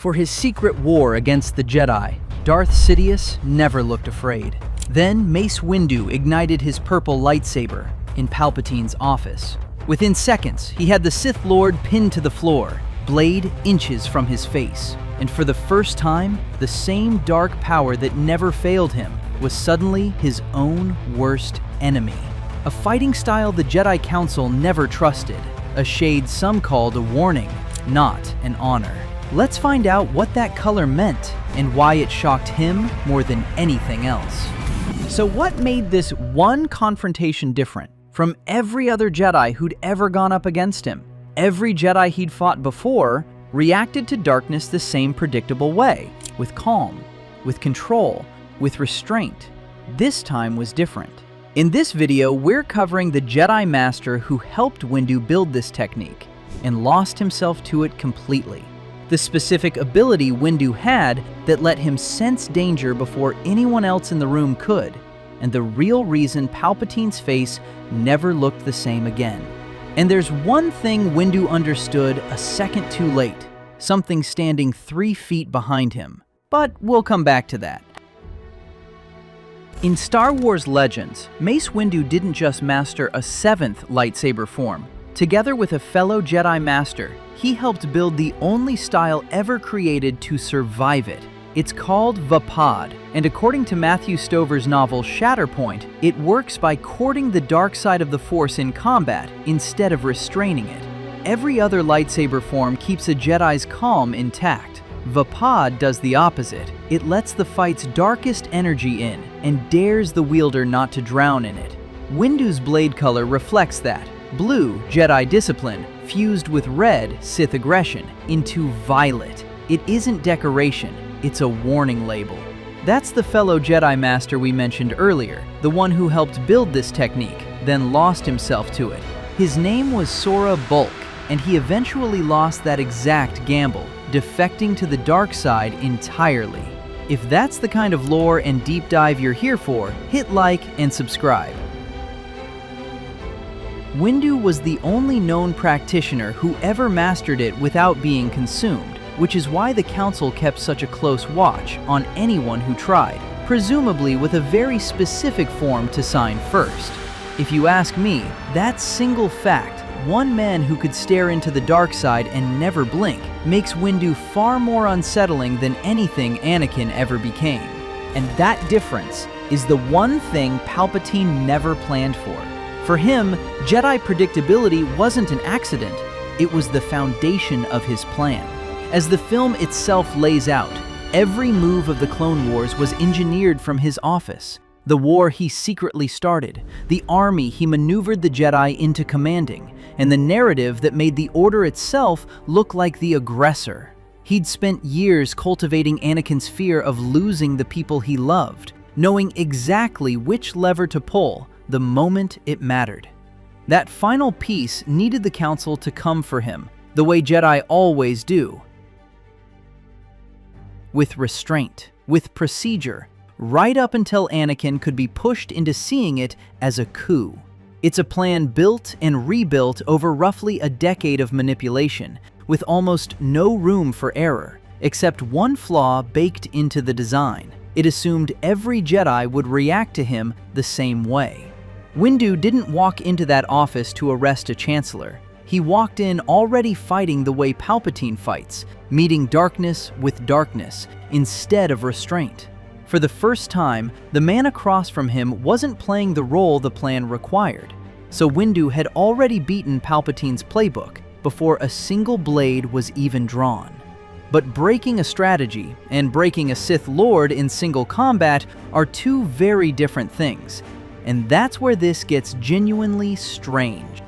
For his secret war against the Jedi, Darth Sidious never looked afraid. Then Mace Windu ignited his purple lightsaber in Palpatine's office. Within seconds, he had the Sith Lord pinned to the floor, blade inches from his face. And for the first time, the same dark power that never failed him was suddenly his own worst enemy. A fighting style the Jedi Council never trusted, a shade some called a warning, not an honor. Let's find out what that color meant and why it shocked him more than anything else. So what made this one confrontation different from every other Jedi who'd ever gone up against him? Every Jedi he'd fought before reacted to darkness the same predictable way, with calm, with control, with restraint. This time was different. In this video, we're covering the Jedi Master who helped Windu build this technique and lost himself to it completely. The specific ability Windu had that let him sense danger before anyone else in the room could, and the real reason Palpatine's face never looked the same again. And there's one thing Windu understood a second too late, something standing 3 feet behind him. But we'll come back to that. In Star Wars Legends, Mace Windu didn't just master a 7th lightsaber form. Together with a fellow Jedi Master, he helped build the only style ever created to survive it. It's called Vapad, and according to Matthew Stover's novel Shatterpoint, it works by courting the dark side of the Force in combat instead of restraining it. Every other lightsaber form keeps a Jedi's calm intact. Vapad does the opposite. It lets the fight's darkest energy in and dares the wielder not to drown in it. Windu's blade color reflects that. Blue, Jedi discipline, fused with red, Sith aggression, into violet. It isn't decoration, it's a warning label. That's the fellow Jedi Master we mentioned earlier, the one who helped build this technique, then lost himself to it. His name was Sora Bulk, and he eventually lost that exact gamble, defecting to the dark side entirely. If that's the kind of lore and deep dive you're here for, hit like and subscribe. Windu was the only known practitioner who ever mastered it without being consumed, which is why the Council kept such a close watch on anyone who tried, presumably with a very specific form to sign first. If you ask me, that single fact, one man who could stare into the dark side and never blink, makes Windu far more unsettling than anything Anakin ever became. And that difference is the one thing Palpatine never planned for. For him, Jedi predictability wasn't an accident, it was the foundation of his plan. As the film itself lays out, every move of the Clone Wars was engineered from his office. The war he secretly started, the army he maneuvered the Jedi into commanding, and the narrative that made the Order itself look like the aggressor. He'd spent years cultivating Anakin's fear of losing the people he loved, knowing exactly which lever to pull the moment it mattered. That final piece needed the Council to come for him, the way Jedi always do. With restraint, with procedure, right up until Anakin could be pushed into seeing it as a coup. It's a plan built and rebuilt over roughly a decade of manipulation, with almost no room for error, except one flaw baked into the design. It assumed every Jedi would react to him the same way. Windu didn't walk into that office to arrest a chancellor. He walked in already fighting the way Palpatine fights, meeting darkness with darkness instead of restraint. For the first time, the man across from him wasn't playing the role the plan required. So Windu had already beaten Palpatine's playbook before a single blade was even drawn. But breaking a strategy and breaking a Sith Lord in single combat are two very different things. And that's where this gets genuinely strange.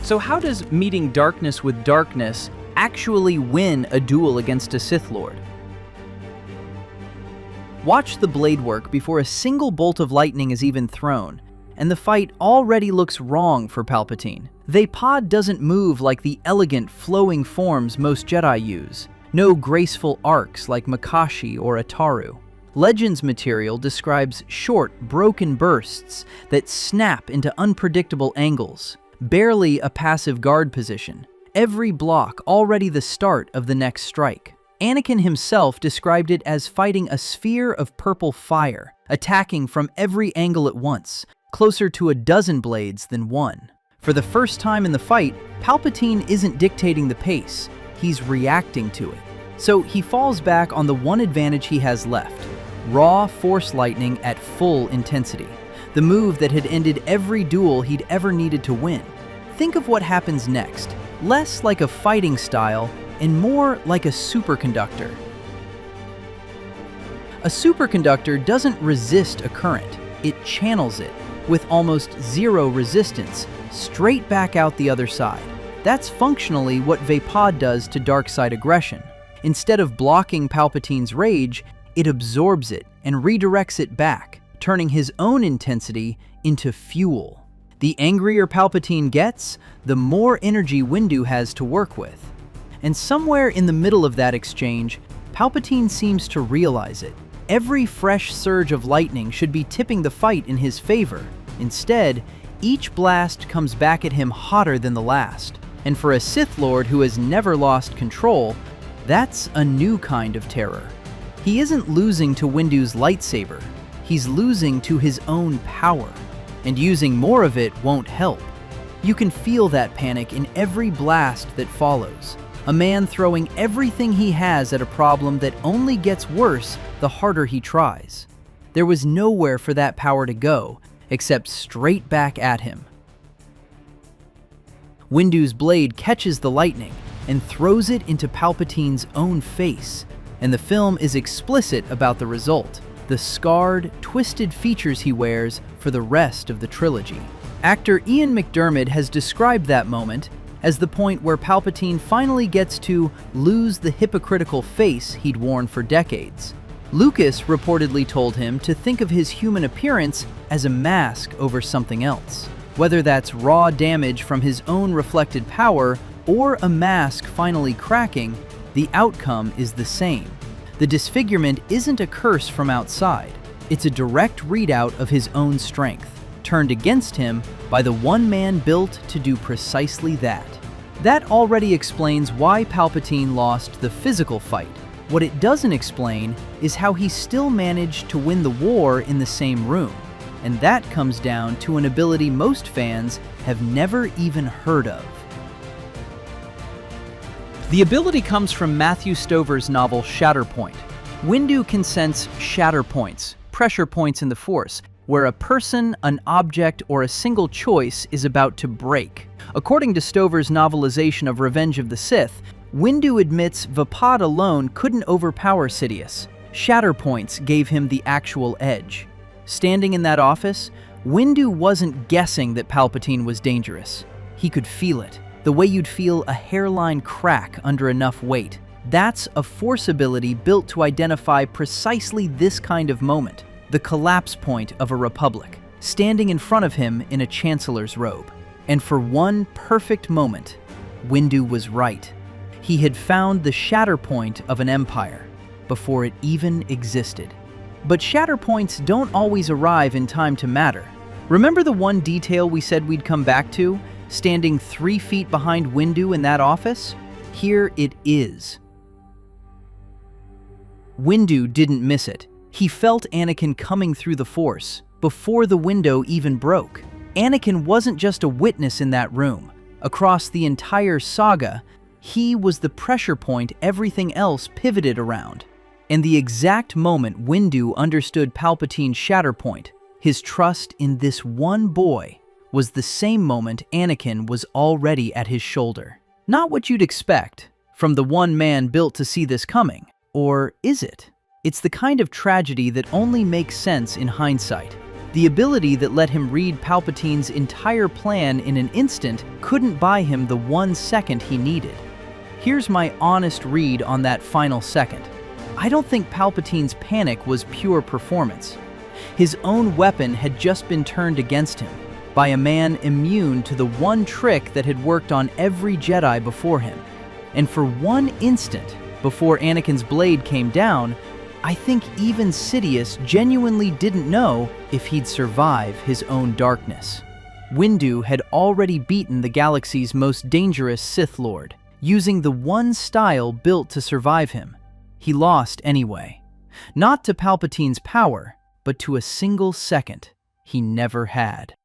So how does meeting darkness with darkness actually win a duel against a Sith Lord? Watch the blade work before a single bolt of lightning is even thrown, and the fight already looks wrong for Palpatine. Vapad doesn't move like the elegant, flowing forms most Jedi use. No graceful arcs like Makashi or Ataru. Legends material describes short, broken bursts that snap into unpredictable angles, barely a passive guard position. Every block already the start of the next strike. Anakin himself described it as fighting a sphere of purple fire, attacking from every angle at once, closer to a dozen blades than one. For the first time in the fight, Palpatine isn't dictating the pace, he's reacting to it. So he falls back on the one advantage he has left: raw Force lightning at full intensity, the move that had ended every duel he'd ever needed to win. Think of what happens next, less like a fighting style and more like a superconductor. A superconductor doesn't resist a current, it channels it, with almost zero resistance, straight back out the other side. That's functionally what Vaapad does to dark side aggression. Instead of blocking Palpatine's rage, it absorbs it and redirects it back, turning his own intensity into fuel. The angrier Palpatine gets, the more energy Windu has to work with. And somewhere in the middle of that exchange, Palpatine seems to realize it. Every fresh surge of lightning should be tipping the fight in his favor. Instead, each blast comes back at him hotter than the last. And for a Sith Lord who has never lost control, that's a new kind of terror. He isn't losing to Windu's lightsaber, he's losing to his own power. And using more of it won't help. You can feel that panic in every blast that follows. A man throwing everything he has at a problem that only gets worse the harder he tries. There was nowhere for that power to go, except straight back at him. Windu's blade catches the lightning and throws it into Palpatine's own face, and the film is explicit about the result: the scarred, twisted features he wears for the rest of the trilogy. Actor Ian McDiarmid has described that moment as the point where Palpatine finally gets to lose the hypocritical face he'd worn for decades. Lucas reportedly told him to think of his human appearance as a mask over something else. Whether that's raw damage from his own reflected power or a mask finally cracking, the outcome is the same. The disfigurement isn't a curse from outside. It's a direct readout of his own strength, turned against him by the one man built to do precisely that. That already explains why Palpatine lost the physical fight. What it doesn't explain is how he still managed to win the war in the same room. And that comes down to an ability most fans have never even heard of. The ability comes from Matthew Stover's novel Shatterpoint. Windu can sense shatter points, pressure points in the Force, where a person, an object, or a single choice is about to break. According to Stover's novelization of Revenge of the Sith, Windu admits Vaapad alone couldn't overpower Sidious. Shatter points gave him the actual edge. Standing in that office, Windu wasn't guessing that Palpatine was dangerous. He could feel it, the way you'd feel a hairline crack under enough weight. That's a Force ability built to identify precisely this kind of moment, the collapse point of a republic, standing in front of him in a chancellor's robe. And for one perfect moment, Windu was right. He had found the shatter point of an empire before it even existed. But shatter points don't always arrive in time to matter. Remember the one detail we said we'd come back to, standing 3 feet behind Windu in that office? Here it is. Windu didn't miss it. He felt Anakin coming through the Force before the window even broke. Anakin wasn't just a witness in that room. Across the entire saga, he was the pressure point everything else pivoted around. And the exact moment Windu understood Palpatine's shatter point, his trust in this one boy, was the same moment Anakin was already at his shoulder. Not what you'd expect from the one man built to see this coming. Or is it? It's the kind of tragedy that only makes sense in hindsight. The ability that let him read Palpatine's entire plan in an instant couldn't buy him the 1 second he needed. Here's my honest read on that final second. I don't think Palpatine's panic was pure performance. His own weapon had just been turned against him by a man immune to the one trick that had worked on every Jedi before him. And for 1 instant, before Anakin's blade came down, I think even Sidious genuinely didn't know if he'd survive his own darkness. Windu had already beaten the galaxy's most dangerous Sith Lord, using the one style built to survive him. He lost anyway. Not to Palpatine's power, but to a single second he never had.